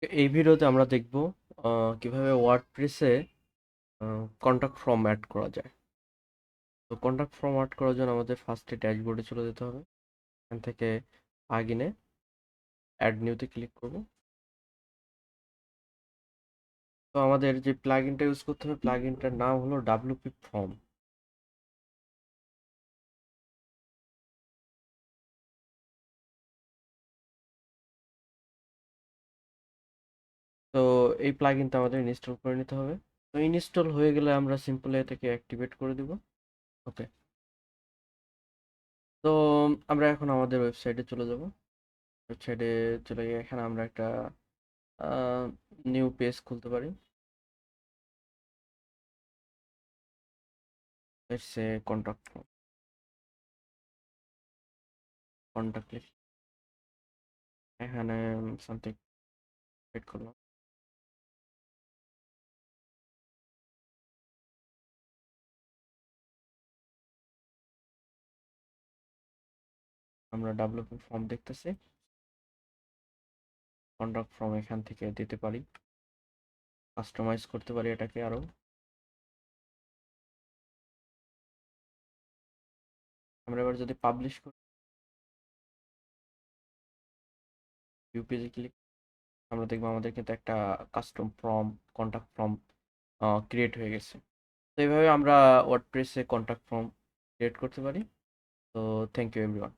এই ভিডিওতে আমরা দেখব কিভাবে ওয়ার্ডপ্রেসে কন্টাক্ট ফর্ম অ্যাড করা যায়। তো কন্টাক্ট ফর্ম অ্যাড করার জন্য আমাদের ফার্স্টে ড্যাশবোর্ডে চলে যেতে হবে। এখান থেকে প্লাগইনে অ্যাড নিউতে ক্লিক করব। তো আমাদের যে প্লাগইনটা ইউজ করতে হবে, প্লাগইনটার নাম হলো ডাব্লিউপি ফর্ম। তো এই প্লাগইনটা আমাদের ইনস্টল করে নিতে হবে। তো ইনস্টল হয়ে গেলে আমরা সিম্পলি এটাকে অ্যাক্টিভেট করে দিব। ওকে। তো আমরা এখন আমাদের ওয়েবসাইটে চলে যাব। ওয়েবসাইটে চলে গিয়ে এখানে আমরা একটা নিউ পেজ খুলতে পারি। Let's say contact form, contact লিখ, এখানে সামথিং এড করলাম। আমরা ডেভেলপমেন্ট ফর্ম দেখতেছি, কন্টাক্ট ফর্ম এখান থেকে দিতে পারি, কাস্টমাইজ করতে পারি এটাকে আরো। আমরা এবার যদি পাবলিশ করি, ভিউ পেজে ক্লিক, আমরা দেখবো আমাদের কিন্তু একটা custom form, contact form create হয়ে গেছে। তো এইভাবে আমরা ওয়ার্ডপ্রেসে কন্টাক্ট ফর্ম ক্রিয়েট করতে পারি। তো থ্যাংক ইউ এভরিওয়ান।